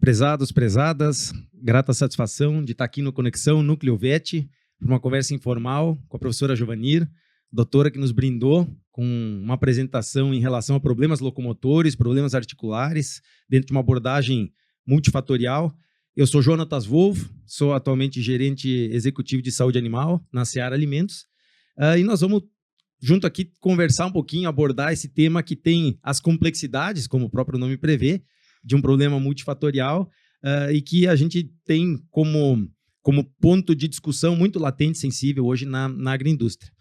Prezados, prezadas, grata satisfação de estar aqui no Conexão Núcleo VET, para uma conversa informal com a professora Giovanir, doutora que nos brindou com uma apresentação em relação a problemas locomotores, problemas articulares, dentro de uma abordagem multifatorial. Eu sou Jonatas Wolff, sou atualmente gerente executivo de saúde animal na Seara Alimentos, e nós vamos junto aqui conversar um pouquinho, abordar esse tema que tem as complexidades, como o próprio nome prevê, de um problema multifatorial e que a gente tem como ponto de discussão muito latente e sensível hoje na agroindústria.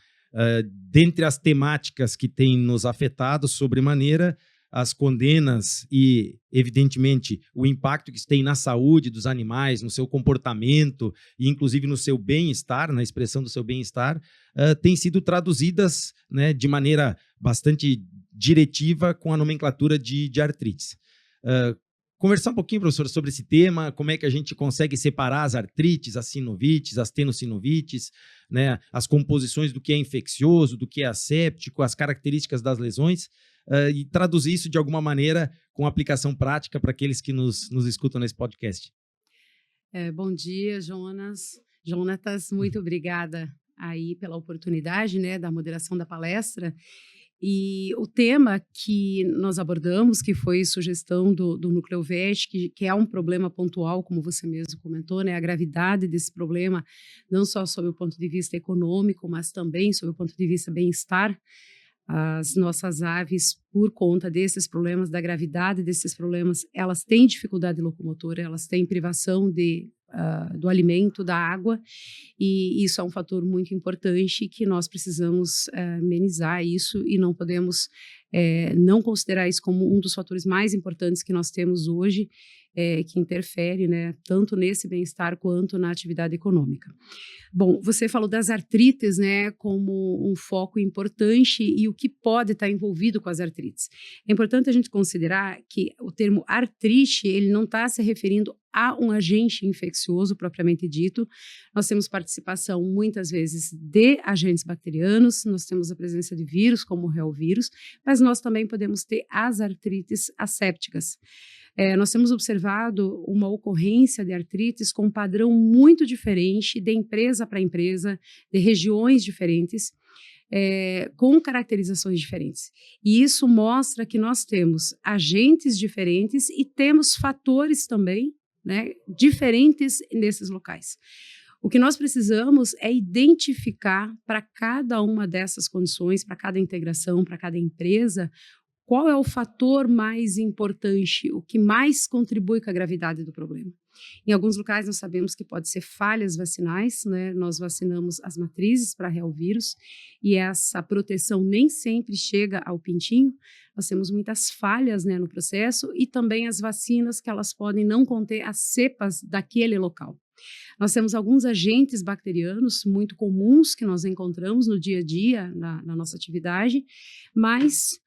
Dentre as temáticas que têm nos afetado sobremaneira, as condenas e, evidentemente, o impacto que isso tem na saúde dos animais, no seu comportamento e, inclusive, no seu bem-estar, na expressão do seu bem-estar, têm sido traduzidas, né, de maneira bastante diretiva com a nomenclatura de artrites. Conversar um pouquinho, professor, sobre esse tema, como é que a gente consegue separar as artrites, as sinovites, as tenossinovites, né, as composições do que é infeccioso, do que é asséptico, as características das lesões, e traduzir isso de alguma maneira com aplicação prática para aqueles que nos escutam nesse podcast. Bom dia, Jonatas, muito obrigada aí pela oportunidade, né, da moderação da palestra. E o tema que nós abordamos, que foi sugestão do Núcleo VET, que é um problema pontual, como você mesmo comentou, né, a gravidade desse problema, não só sob o ponto de vista econômico, mas também sob o ponto de vista bem-estar. As nossas aves, por conta desses problemas, da gravidade desses problemas, elas têm dificuldade locomotora, elas têm privação do alimento, da água, e isso é um fator muito importante que nós precisamos amenizar isso e não podemos não considerar isso como um dos fatores mais importantes que nós temos hoje, que interfere, né, tanto nesse bem-estar quanto na atividade econômica. Bom, você falou das artrites, né, como um foco importante e o que pode estar envolvido com as artrites. É importante a gente considerar que o termo artrite, ele não está se referindo a um agente infeccioso propriamente dito. Nós temos participação, muitas vezes, de agentes bacterianos, nós temos a presença de vírus, como o reovírus, mas nós também podemos ter as artrites assépticas. Nós temos observado uma ocorrência de artrites com um padrão muito diferente de empresa para empresa, de regiões diferentes, com caracterizações diferentes. E isso mostra que nós temos agentes diferentes e temos fatores também, né, diferentes nesses locais. O que nós precisamos é identificar para cada uma dessas condições, para cada integração, para cada empresa, qual é o fator mais importante, o que mais contribui com a gravidade do problema. Em alguns locais nós sabemos que pode ser falhas vacinais, né? Nós vacinamos as matrizes para reovírus e essa proteção nem sempre chega ao pintinho. Nós temos muitas falhas, né, no processo e também as vacinas que elas podem não conter as cepas daquele local. Nós temos alguns agentes bacterianos muito comuns que nós encontramos no dia a dia na nossa atividade, mas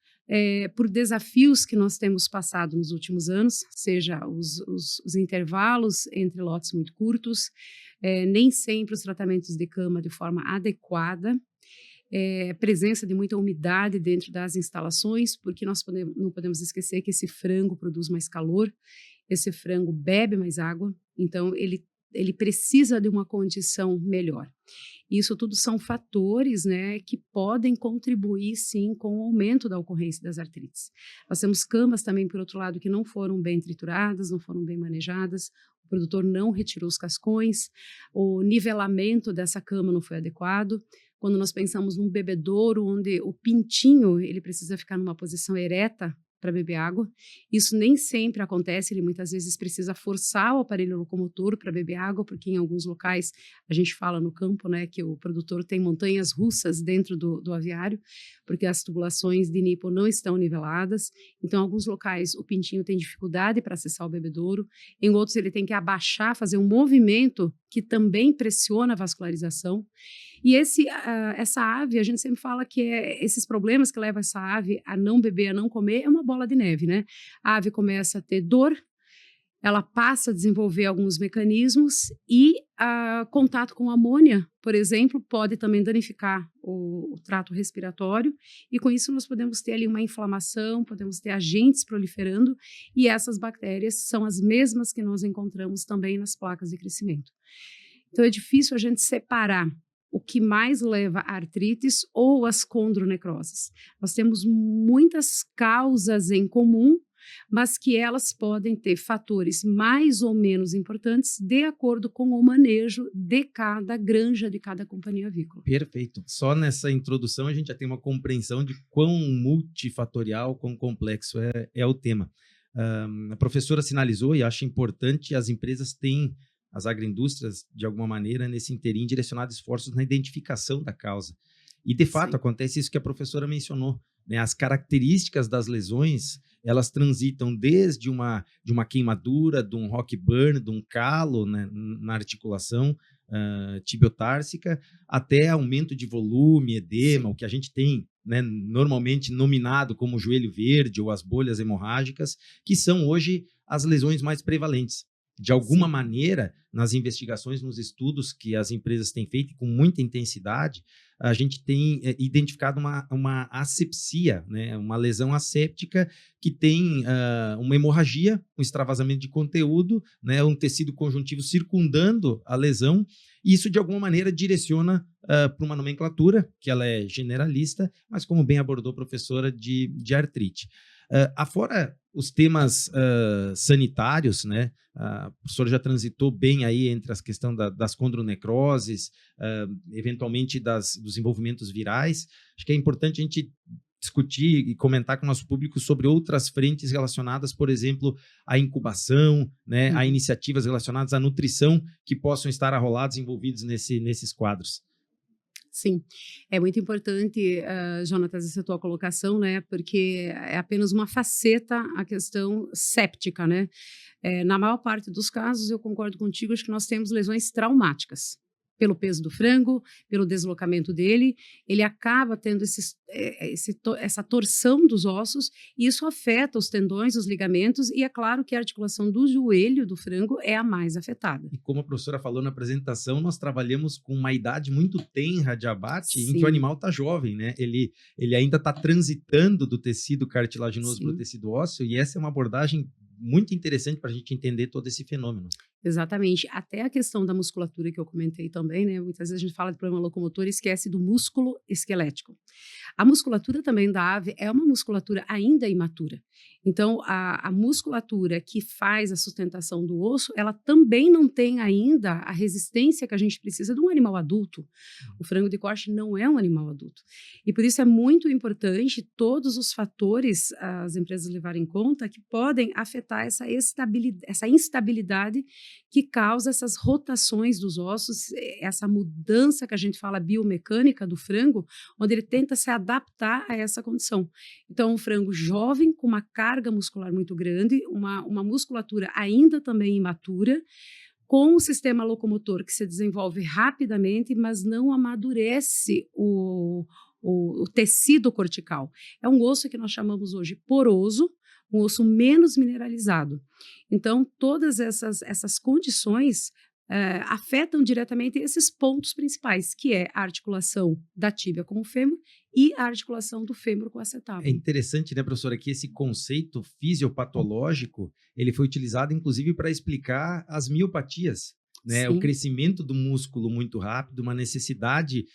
por desafios que nós temos passado nos últimos anos, seja os intervalos entre lotes muito curtos, nem sempre os tratamentos de cama de forma adequada, presença de muita umidade dentro das instalações, porque nós não podemos esquecer que esse frango produz mais calor, esse frango bebe mais água, então ele precisa de uma condição melhor. Isso tudo são fatores, né, que podem contribuir, sim, com o aumento da ocorrência das artrites. Nós temos camas também, por outro lado, que não foram bem trituradas, não foram bem manejadas, o produtor não retirou os cascões, o nivelamento dessa cama não foi adequado. Quando nós pensamos num bebedouro, onde o pintinho ele precisa ficar numa posição ereta para beber água, isso nem sempre acontece, ele muitas vezes precisa forçar o aparelho locomotor para beber água, porque em alguns locais, a gente fala no campo, né, que o produtor tem montanhas russas dentro do aviário, porque as tubulações de nipo não estão niveladas, então em alguns locais o pintinho tem dificuldade para acessar o bebedouro, em outros ele tem que abaixar, fazer um movimento que também pressiona a vascularização. E essa ave, a gente sempre fala que esses problemas que levam essa ave a não beber, a não comer, é uma bola de neve, né? A ave começa a ter dor, ela passa a desenvolver alguns mecanismos e contato com amônia, por exemplo, pode também danificar o trato respiratório, e com isso nós podemos ter ali uma inflamação, podemos ter agentes proliferando, e essas bactérias são as mesmas que nós encontramos também nas placas de crescimento. Então é difícil a gente separar o que mais leva a artrites ou as condronecroses. Nós temos muitas causas em comum, mas que elas podem ter fatores mais ou menos importantes de acordo com o manejo de cada granja, de cada companhia avícola. Perfeito. Só nessa introdução a gente já tem uma compreensão de quão multifatorial, quão complexo é o tema. A professora sinalizou, e acho importante, as empresas têm, as agroindústrias, de alguma maneira, nesse interim, direcionado esforços na identificação da causa. E, de fato, acontece isso que a professora mencionou, né? As características das lesões, elas transitam desde de uma queimadura, de um rock burn, de um calo, né, na articulação tibiotársica, até aumento de volume, edema, o que a gente tem, né, normalmente nominado como joelho verde ou as bolhas hemorrágicas, que são hoje as lesões mais prevalentes. De alguma maneira, nas investigações, nos estudos que as empresas têm feito com muita intensidade, a gente tem identificado uma asepsia, né? Uma lesão asséptica que tem uma hemorragia, um extravasamento de conteúdo, né? Um tecido conjuntivo circundando a lesão, e isso, de alguma maneira, direciona para uma nomenclatura, que ela é generalista, mas, como bem abordou a professora, de artrite. Afora os temas sanitários, né? A professora já transitou bem aí entre a questão das condronecroses, eventualmente dos envolvimentos virais. Acho que é importante a gente discutir e comentar com o nosso público sobre outras frentes relacionadas, por exemplo, à incubação, né? A iniciativas relacionadas à nutrição que possam estar arrolados, envolvidos nesses quadros. Sim, é muito importante, Jonatas, essa tua colocação, né? Porque é apenas uma faceta a questão séptica, né? Na maior parte dos casos, eu concordo contigo, acho que nós temos lesões traumáticas. Pelo peso do frango, pelo deslocamento dele, ele acaba tendo essa torção dos ossos, e isso afeta os tendões, os ligamentos, e é claro que a articulação do joelho do frango é a mais afetada. E como a professora falou na apresentação, nós trabalhamos com uma idade muito tenra de abate, Sim. em que o animal está jovem, né? Ele ainda está transitando do tecido cartilaginoso para o tecido ósseo, e essa é uma abordagem muito interessante para a gente entender todo esse fenômeno. Exatamente. Até a questão da musculatura que eu comentei também, né? Muitas vezes a gente fala de problema locomotor e esquece do músculo esquelético. A musculatura também da ave é uma musculatura ainda imatura. Então, a musculatura que faz a sustentação do osso, ela também não tem ainda a resistência que a gente precisa de um animal adulto. O frango de corte não é um animal adulto. E por isso é muito importante todos os fatores as empresas levarem em conta que podem afetar essa instabilidade que causa essas rotações dos ossos, essa mudança que a gente fala biomecânica do frango, onde ele tenta se adaptar a essa condição. Então, um frango jovem, com uma carga muscular muito grande, uma musculatura ainda também imatura, com um sistema locomotor que se desenvolve rapidamente, mas não amadurece o tecido cortical. É um osso que nós chamamos hoje poroso, um osso menos mineralizado. Então, todas essas condições afetam diretamente esses pontos principais, que é a articulação da tíbia com o fêmur e a articulação do fêmur com o acetábulo. É interessante, né, professora, que esse conceito fisiopatológico, ele foi utilizado, inclusive, para explicar as miopatias, né? O crescimento do músculo muito rápido, uma necessidade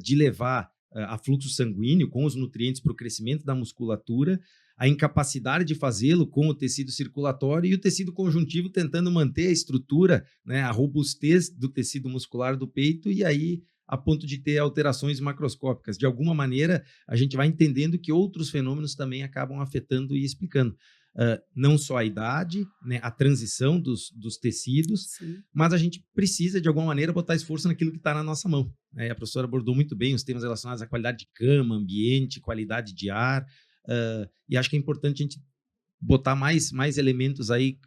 de levar a fluxo sanguíneo com os nutrientes para o crescimento da musculatura, a incapacidade de fazê-lo com o tecido circulatório e o tecido conjuntivo tentando manter a estrutura, né, a robustez do tecido muscular do peito, e aí a ponto de ter alterações macroscópicas. De alguma maneira, a gente vai entendendo que outros fenômenos também acabam afetando e explicando. Não só a idade, né, a transição dos tecidos, mas a gente precisa, de alguma maneira, botar esforço naquilo que está na nossa mão. A professora abordou muito bem os temas relacionados à qualidade de cama, ambiente, qualidade de ar, e acho que é importante a gente botar mais elementos aí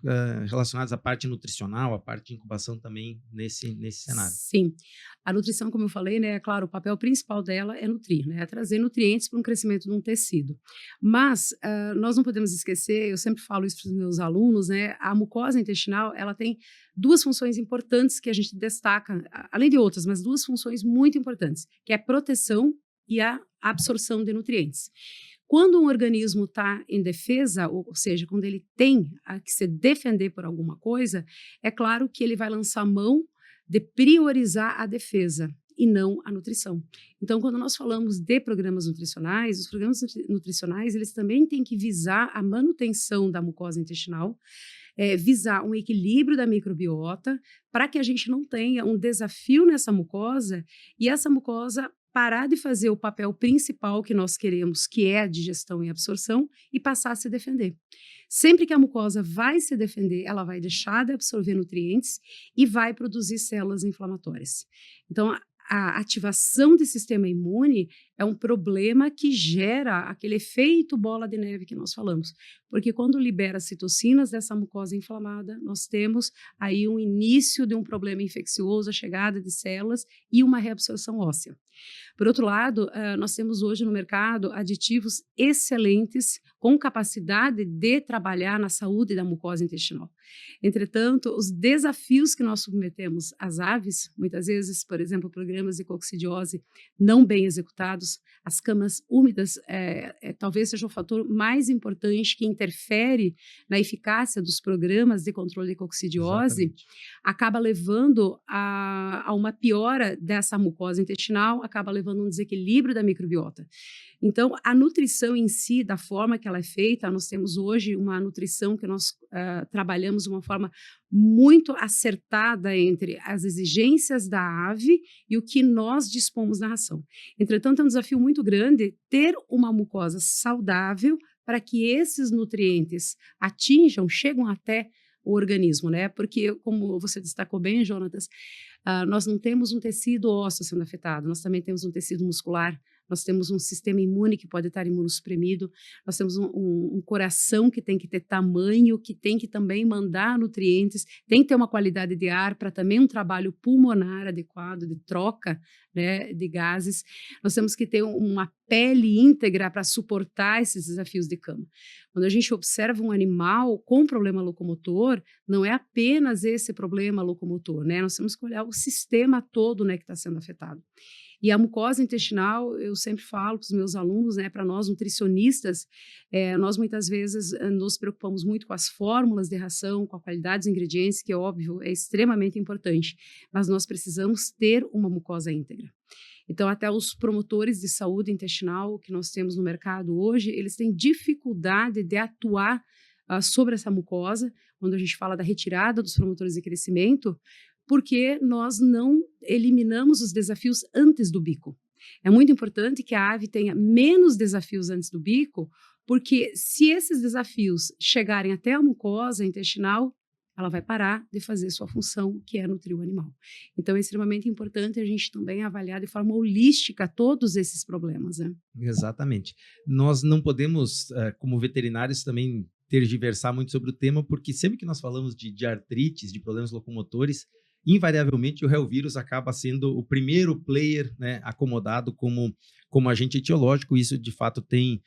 relacionados à parte nutricional, à parte de incubação também nesse cenário. Sim. A nutrição, como eu falei, né, é claro, o papel principal dela é nutrir, né, é trazer nutrientes para um crescimento de um tecido. Mas nós não podemos esquecer, eu sempre falo isso para os meus alunos, né, a mucosa intestinal, ela tem duas funções importantes que a gente destaca, além de outras, mas duas funções muito importantes, que é a proteção e a absorção de nutrientes. Quando um organismo está em defesa, ou seja, quando ele tem que se defender por alguma coisa, é claro que ele vai lançar mão de priorizar a defesa e não a nutrição. Então, quando nós falamos de programas nutricionais, os programas nutricionais, eles também têm que visar a manutenção da mucosa intestinal, visar um equilíbrio da microbiota, para que a gente não tenha um desafio nessa mucosa e essa mucosa parar de fazer o papel principal que nós queremos, que é a digestão e absorção, e passar a se defender. Sempre que a mucosa vai se defender, ela vai deixar de absorver nutrientes e vai produzir células inflamatórias. Então, a ativação do sistema imune é um problema que gera aquele efeito bola de neve que nós falamos. Porque quando libera citocinas dessa mucosa inflamada, nós temos aí um início de um problema infeccioso, a chegada de células e uma reabsorção óssea. Por outro lado, nós temos hoje no mercado aditivos excelentes com capacidade de trabalhar na saúde da mucosa intestinal. Entretanto, os desafios que nós submetemos às aves, muitas vezes, por exemplo, programas de coccidiose não bem executados, as camas úmidas talvez seja o fator mais importante que interfere na eficácia dos programas de controle de coccidiose. Exatamente. Acaba levando a uma piora dessa mucosa intestinal, acaba levando a um desequilíbrio da microbiota. Então, a nutrição em si, da forma que ela é feita, nós temos hoje uma nutrição que nós trabalhamos de uma forma muito acertada entre as exigências da ave e o que nós dispomos na ração. Entretanto, é um desafio muito grande ter uma mucosa saudável para que esses nutrientes chegam até o organismo, né? Porque, como você destacou bem, Jonatas, nós não temos um tecido ósseo sendo afetado, nós também temos um tecido muscular, nós temos um sistema imune que pode estar imunossuprimido, nós temos um coração que tem que ter tamanho, que tem que também mandar nutrientes, tem que ter uma qualidade de ar para também um trabalho pulmonar adequado, de troca, né, de gases. Nós temos que ter uma pele íntegra para suportar esses desafios de cama. Quando a gente observa um animal com problema locomotor, não é apenas esse problema locomotor, né? Nós temos que olhar o sistema todo, né, que está sendo afetado. E a mucosa intestinal, eu sempre falo para os meus alunos, né, para nós nutricionistas, nós muitas vezes nos preocupamos muito com as fórmulas de ração, com a qualidade dos ingredientes, que é óbvio, é extremamente importante, mas nós precisamos ter uma mucosa íntegra. Então, até os promotores de saúde intestinal que nós temos no mercado hoje, eles têm dificuldade de atuar sobre essa mucosa, quando a gente fala da retirada dos promotores de crescimento, porque nós não eliminamos os desafios antes do bico. É muito importante que a ave tenha menos desafios antes do bico, porque se esses desafios chegarem até a mucosa intestinal, ela vai parar de fazer sua função, que é nutrir o animal. Então, é extremamente importante a gente também avaliar de forma holística todos esses problemas, né? Exatamente. Nós não podemos, como veterinários, também tergiversar muito sobre o tema, porque sempre que nós falamos de artrites, de problemas locomotores, invariavelmente o Helvírus acaba sendo o primeiro player, né, acomodado como agente etiológico. Isso de fato tem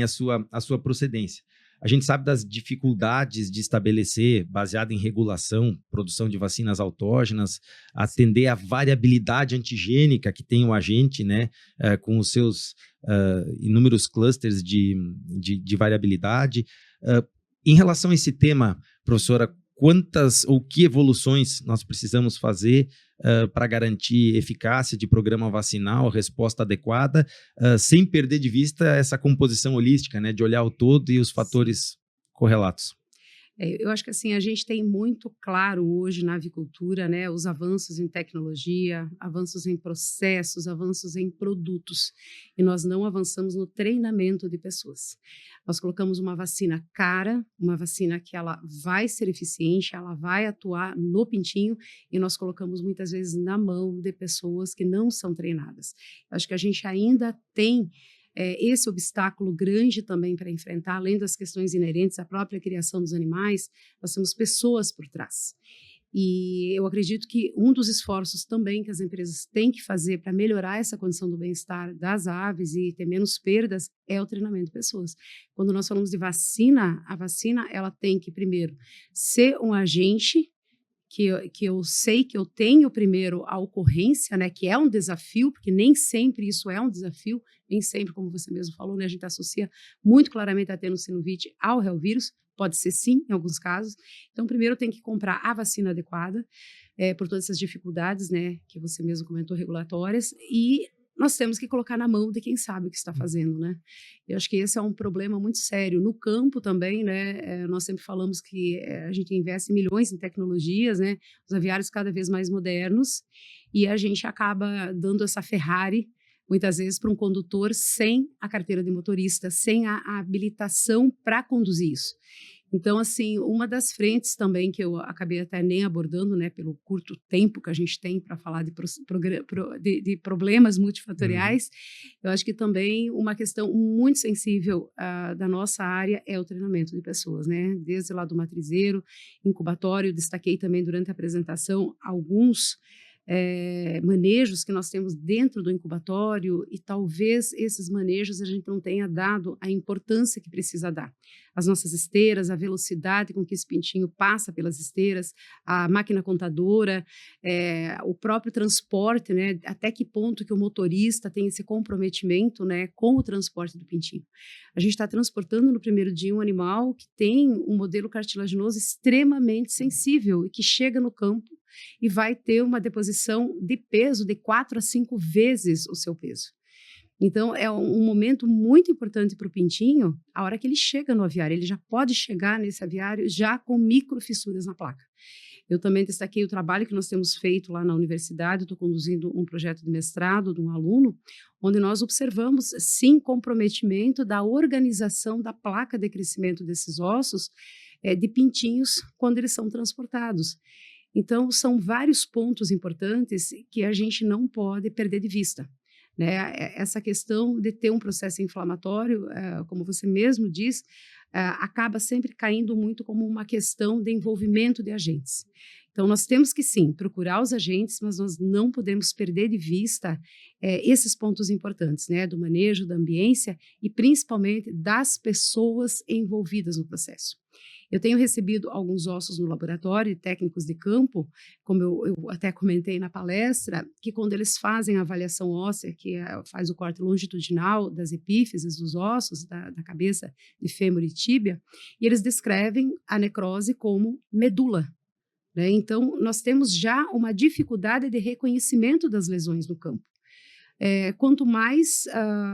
a sua procedência. A gente sabe das dificuldades de estabelecer, baseado em regulação, produção de vacinas autógenas, atender à variabilidade antigênica que tem o agente, né, com os seus inúmeros clusters de variabilidade. Em relação a esse tema, professora, quantas ou que evoluções nós precisamos fazer para garantir eficácia de programa vacinal, resposta adequada, sem perder de vista essa composição holística, né, de olhar o todo e os fatores correlatos? Eu acho que assim, a gente tem muito claro hoje na avicultura, né, os avanços em tecnologia, avanços em processos, avanços em produtos, e nós não avançamos no treinamento de pessoas. Nós colocamos uma vacina cara, uma vacina que ela vai ser eficiente, ela vai atuar no pintinho, e nós colocamos muitas vezes na mão de pessoas que não são treinadas. Eu acho que a gente ainda tem esse obstáculo grande também para enfrentar, além das questões inerentes à própria criação dos animais, nós temos pessoas por trás. E eu acredito que um dos esforços também que as empresas têm que fazer para melhorar essa condição do bem-estar das aves e ter menos perdas é o treinamento de pessoas. Quando nós falamos de vacina, a vacina ela tem que, primeiro, ser um agente que eu sei que eu tenho primeiro a ocorrência, né, que é um desafio, porque nem sempre isso é um desafio, nem sempre, como você mesmo falou, né, a gente associa muito claramente a tenossinovite ao reovírus, pode ser sim, em alguns casos. Então, primeiro tem que comprar a vacina adequada, por todas essas dificuldades, né, que você mesmo comentou, regulatórias, e nós temos que colocar na mão de quem sabe o que está fazendo, né? Eu acho que esse é um problema muito sério. No campo também, né? Nós sempre falamos que a gente investe milhões em tecnologias, né? Os aviários cada vez mais modernos e a gente acaba dando essa Ferrari, muitas vezes, para um condutor sem a carteira de motorista, sem a habilitação para conduzir isso. Então, assim, uma das frentes também que eu acabei até nem abordando, né, pelo curto tempo que a gente tem para falar de problemas multifatoriais, eu acho que também uma questão muito sensível da nossa área é o treinamento de pessoas, né, desde lá do matrizeiro, incubatório, destaquei também durante a apresentação alguns manejos que nós temos dentro do incubatório e talvez esses manejos a gente não tenha dado a importância que precisa dar. As nossas esteiras, a velocidade com que esse pintinho passa pelas esteiras, a máquina contadora, o próprio transporte, né, até que ponto que o motorista tem esse comprometimento, né, com o transporte do pintinho. A gente está transportando no primeiro dia um animal que tem um modelo cartilaginoso extremamente sensível e que chega no campo e vai ter uma deposição de peso de 4 a 5 vezes o seu peso. Então, é um momento muito importante para o pintinho, a hora que ele chega no aviário. Ele já pode chegar nesse aviário já com microfissuras na placa. Eu também destaquei o trabalho que nós temos feito lá na universidade, estou conduzindo um projeto de mestrado de um aluno, onde nós observamos, sim, comprometimento da organização da placa de crescimento desses ossos de pintinhos quando eles são transportados. Então, são vários pontos importantes que a gente não pode perder de vista, né? Essa questão de ter um processo inflamatório, como você mesmo diz, acaba sempre caindo muito como uma questão de envolvimento de agentes. Então, nós temos que, sim, procurar os agentes, mas nós não podemos perder de vista esses pontos importantes, né? Do manejo, da ambiência e, principalmente, das pessoas envolvidas no processo. Eu tenho recebido alguns ossos no laboratório, técnicos de campo, como eu até comentei na palestra, que quando eles fazem a avaliação óssea, que faz o corte longitudinal das epífises dos ossos, da cabeça de fêmur e tíbia, e eles descrevem a necrose como medula, né? Então, nós temos já uma dificuldade de reconhecimento das lesões no campo. Quanto mais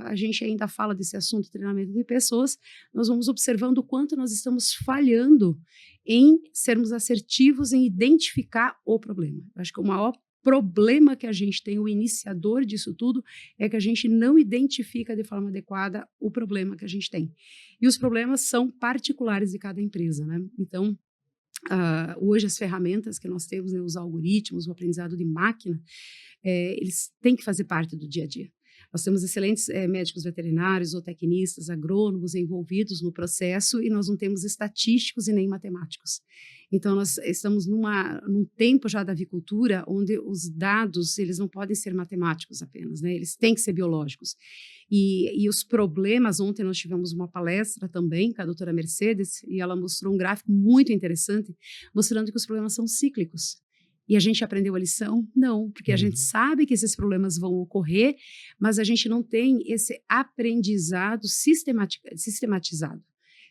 a gente ainda fala desse assunto de treinamento de pessoas, nós vamos observando o quanto nós estamos falhando em sermos assertivos em identificar o problema. Eu acho que o maior problema que a gente tem, o iniciador disso tudo, é que a gente não identifica de forma adequada o problema que a gente tem. E os problemas são particulares de cada empresa, né? Então, hoje as ferramentas que nós temos, né, os algoritmos, o aprendizado de máquina, eles têm que fazer parte do dia a dia. Nós temos excelentes médicos veterinários, zootecnistas, agrônomos envolvidos no processo e nós não temos estatísticos e nem matemáticos. Então, nós estamos num tempo já da avicultura onde os dados eles não podem ser matemáticos apenas, né? Eles têm que ser biológicos. E os problemas, ontem nós tivemos uma palestra também com a doutora Mercedes e ela mostrou um gráfico muito interessante, mostrando que os problemas são cíclicos. E a gente aprendeu a lição? Não, porque a gente sabe que esses problemas vão ocorrer, mas a gente não tem esse aprendizado sistematizado.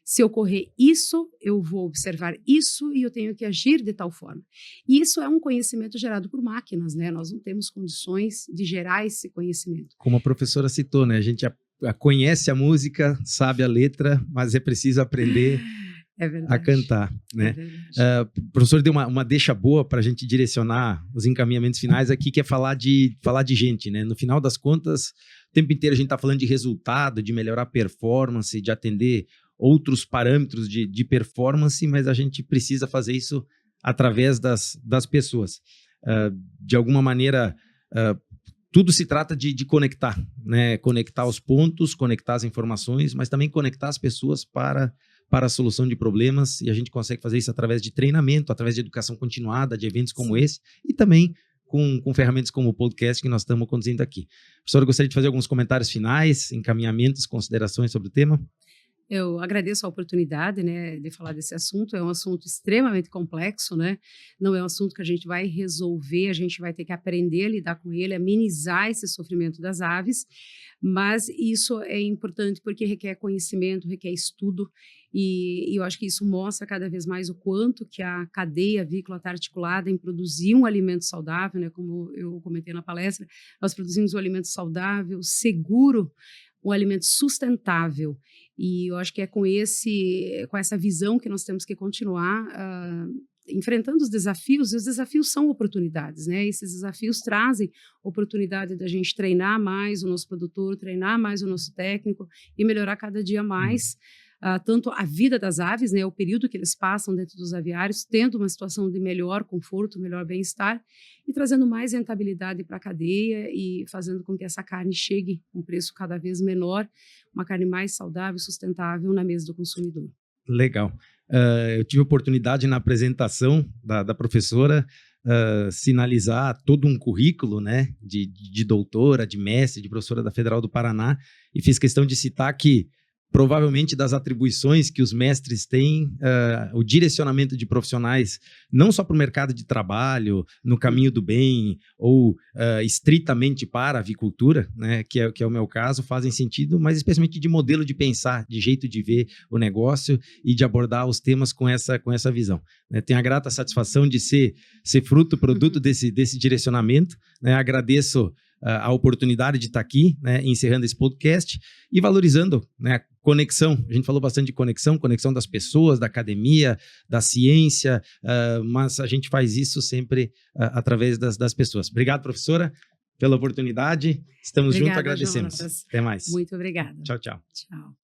Se ocorrer isso, eu vou observar isso e eu tenho que agir de tal forma. E isso é um conhecimento gerado por máquinas, né? Nós não temos condições de gerar esse conhecimento. Como a professora citou, né? A gente conhece a música, sabe a letra, mas é preciso aprender a cantar, né? O professor deu uma deixa boa para a gente direcionar os encaminhamentos finais aqui, que é falar de gente, né? No final das contas, o tempo inteiro a gente está falando de resultado, de melhorar a performance, de atender outros parâmetros de performance, mas a gente precisa fazer isso através das pessoas. De alguma maneira, tudo se trata de conectar, né? Conectar os pontos, conectar as informações, mas também conectar as pessoas para a solução de problemas, e a gente consegue fazer isso através de treinamento, através de educação continuada, de eventos como esse, e também com ferramentas como o podcast que nós estamos conduzindo aqui. Professora, eu gostaria de fazer alguns comentários finais, encaminhamentos, considerações sobre o tema? Eu agradeço a oportunidade, né, de falar desse assunto. É um assunto extremamente complexo, né? Não é um assunto que a gente vai resolver, a gente vai ter que aprender a lidar com ele, amenizar esse sofrimento das aves, mas isso é importante porque requer conhecimento, requer estudo, e eu acho que isso mostra cada vez mais o quanto que a cadeia avícola está articulada em produzir um alimento saudável, né? Como eu comentei na palestra, nós produzimos um alimento saudável, seguro, um alimento sustentável, e eu acho que é com essa visão que nós temos que continuar enfrentando os desafios, e os desafios são oportunidades, né? Esses desafios trazem oportunidade da gente treinar mais o nosso produtor, treinar mais o nosso técnico e melhorar cada dia mais tanto a vida das aves, né, o período que eles passam dentro dos aviários, tendo uma situação de melhor conforto, melhor bem-estar e trazendo mais rentabilidade para a cadeia e fazendo com que essa carne chegue a um preço cada vez menor, uma carne mais saudável, sustentável na mesa do consumidor. Legal. Eu tive a oportunidade na apresentação da professora sinalizar todo um currículo, né, de doutora, de mestre, de professora da Federal do Paraná, e fiz questão de citar que provavelmente das atribuições que os mestres têm, o direcionamento de profissionais, não só para o mercado de trabalho, no caminho do bem, ou estritamente para a avicultura, né, que é o meu caso, fazem sentido, mas especialmente de modelo de pensar, de jeito de ver o negócio e de abordar os temas com essa visão. Tenho a grata satisfação de ser fruto, produto desse direcionamento, né? Agradeço a oportunidade de estar aqui, né, encerrando esse podcast e valorizando, né, conexão. A gente falou bastante de conexão das pessoas, da academia, da ciência, mas a gente faz isso sempre através das pessoas. Obrigado, professora, pela oportunidade. Estamos juntos, agradecemos. Jonas. Até mais. Muito obrigada. Tchau, tchau. Tchau.